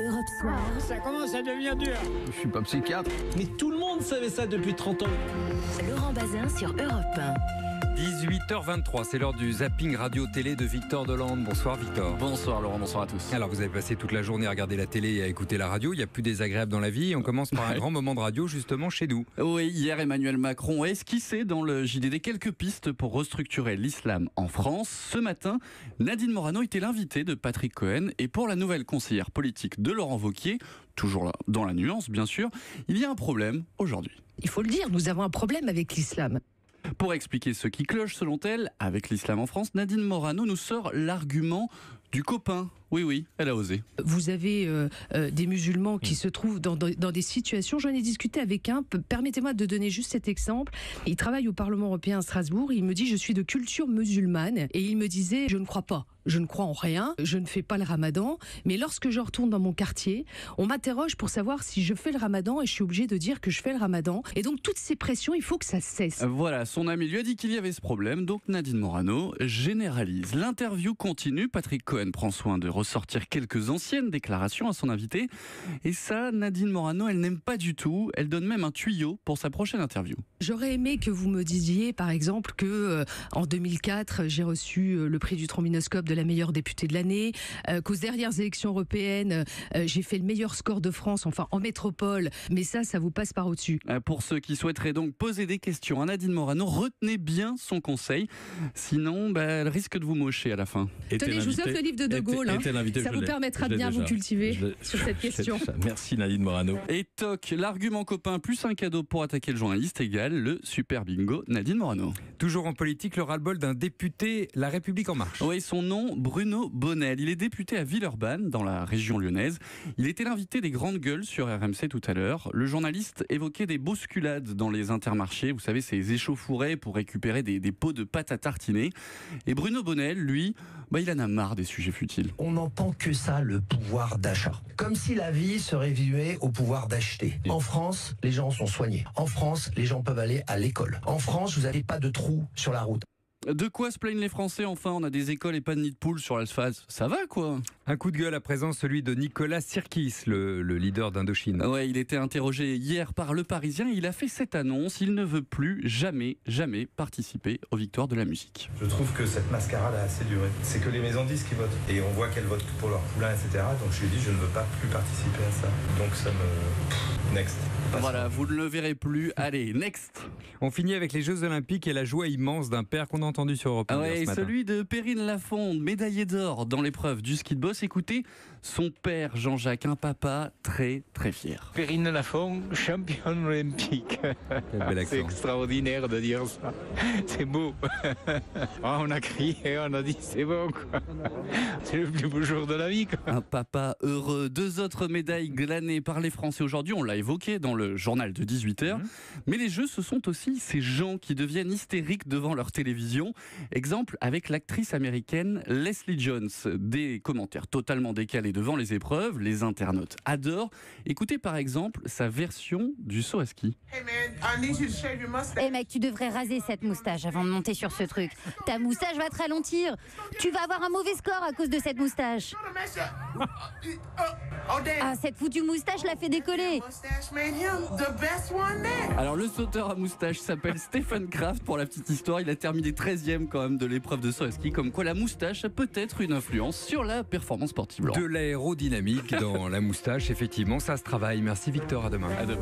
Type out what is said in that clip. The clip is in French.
Europe Soir. Ça commence à devenir dur. Je suis pas psychiatre. Mais tout le monde savait ça depuis 30 ans. Laurent Bazin sur Europe 1. 18h23, c'est l'heure du zapping radio-télé de Victor Delande. Bonsoir Victor. Bonsoir Laurent, bonsoir à tous. Alors vous avez passé toute la journée à regarder la télé et à écouter la radio. Il n'y a plus désagréable dans la vie. On commence par un grand moment de radio justement chez nous. Oui, hier Emmanuel Macron a esquissé dans le JDD quelques pistes pour restructurer l'islam en France. Ce matin, Nadine Morano était l'invitée de Patrick Cohen. Et pour la nouvelle conseillère politique de Laurent Wauquiez, toujours là, dans la nuance bien sûr, il y a un problème aujourd'hui. Il faut le dire, nous avons un problème avec l'islam. Pour expliquer ce qui cloche selon elle avec l'islam en France, Nadine Morano nous sort l'argument du copain. Oui, elle a osé. Vous avez des musulmans qui se trouvent dans des situations, j'en ai discuté avec un, permettez-moi de donner juste cet exemple. Il travaille au Parlement européen à Strasbourg, il me dit je suis de culture musulmane et il me disait je ne crois pas. Je ne crois en rien, je ne fais pas le ramadan, mais lorsque je retourne dans mon quartier, on m'interroge pour savoir si je fais le ramadan et je suis obligée de dire que je fais le ramadan. Et donc toutes ces pressions, il faut que ça cesse. Voilà, son ami lui a dit qu'il y avait ce problème, donc Nadine Morano généralise. L'interview continue, Patrick Cohen prend soin de ressortir quelques anciennes déclarations à son invité. Et ça, Nadine Morano, elle n'aime pas du tout, elle donne même un tuyau pour sa prochaine interview. J'aurais aimé que vous me disiez, par exemple, que en 2004, j'ai reçu le prix du trombinoscope de la meilleure députée de l'année, qu'aux dernières élections européennes, j'ai fait le meilleur score de France, enfin en métropole, mais ça vous passe par au-dessus. Pour ceux qui souhaiteraient donc poser des questions à Nadine Morano, retenez bien son conseil, sinon elle risque de vous mocher à la fin. Tenez, je vous offre le livre de Gaulle, ça vous permettra de bien vous cultiver sur cette question. Merci Nadine Morano. Et toc, l'argument copain plus un cadeau pour attaquer le journaliste égale le super bingo Nadine Morano. Toujours en politique, le ras-le-bol d'un député La République En Marche. Oui, son nom, Bruno Bonnel. Il est député à Villeurbanne, dans la région lyonnaise. Il était l'invité des grandes gueules sur RMC tout à l'heure. Le journaliste évoquait des bousculades dans les intermarchés. Vous savez, ces échauffourées pour récupérer des pots de pâte à tartiner. Et Bruno Bonnel, lui, il en a marre des sujets futiles. On n'entend que ça, le pouvoir d'achat. Comme si la vie se résumait au pouvoir d'acheter. En France, les gens sont soignés. En France, les gens peuvent aller à l'école. En France, vous n'avez pas de trous sur la route. De quoi se plaignent les Français? Enfin, on a des écoles et pas de nid de poule sur l'asphalte. Ça va, quoi. Un coup de gueule à présent, celui de Nicolas Sirkis, le leader d'Indochine. Ouais, il était interrogé hier par Le Parisien. Il a fait cette annonce. Il ne veut plus jamais participer aux victoires de la musique. Je trouve que cette mascarade a assez duré. C'est que les maisons de disques qui votent. Et on voit qu'elles votent pour leur poulain, etc. Donc je lui ai dit, je ne veux pas plus participer à ça. Donc ça me... Next. Voilà, vous ne le verrez plus. Allez, next. On finit avec les Jeux Olympiques et la joie immense d'un père qu'on a entendu sur Europe 1 ouais, ce matin. Celui de Perrine Lafonde, médaillé d'or dans l'épreuve du ski de boss. Écoutez, son père Jean-Jacques, un papa très fier. Perrine Lafont, championne olympique. C'est extraordinaire de dire ça. C'est beau. On a crié, on a dit c'est bon, quoi. C'est le plus beau jour de la vie, quoi. Un papa heureux. 2 autres médailles glanées par les Français aujourd'hui. On l'a évoqué dans le journal de 18h. Mais les Jeux, ce sont aussi ces gens qui deviennent hystériques devant leur télévision. Exemple avec l'actrice américaine Leslie Jones. Des commentaires totalement décalés devant les épreuves. Les internautes adorent. Écoutez par exemple sa version du saut à ski. Hey mec, tu devrais raser cette moustache avant de monter sur ce truc. Ta moustache va te ralentir. Tu vas avoir un mauvais score à cause de cette moustache. Ah, cette foutue moustache l'a fait décoller. Alors le sauteur à moustache s'appelle Stephen Kraft. Pour la petite histoire, il a terminé 13e quand même de l'épreuve de saut à ski. Comme quoi la moustache a peut-être une influence sur la performance sportive. De l'aérodynamique dans la moustache, effectivement, ça se travaille. Merci Victor, à demain. À demain.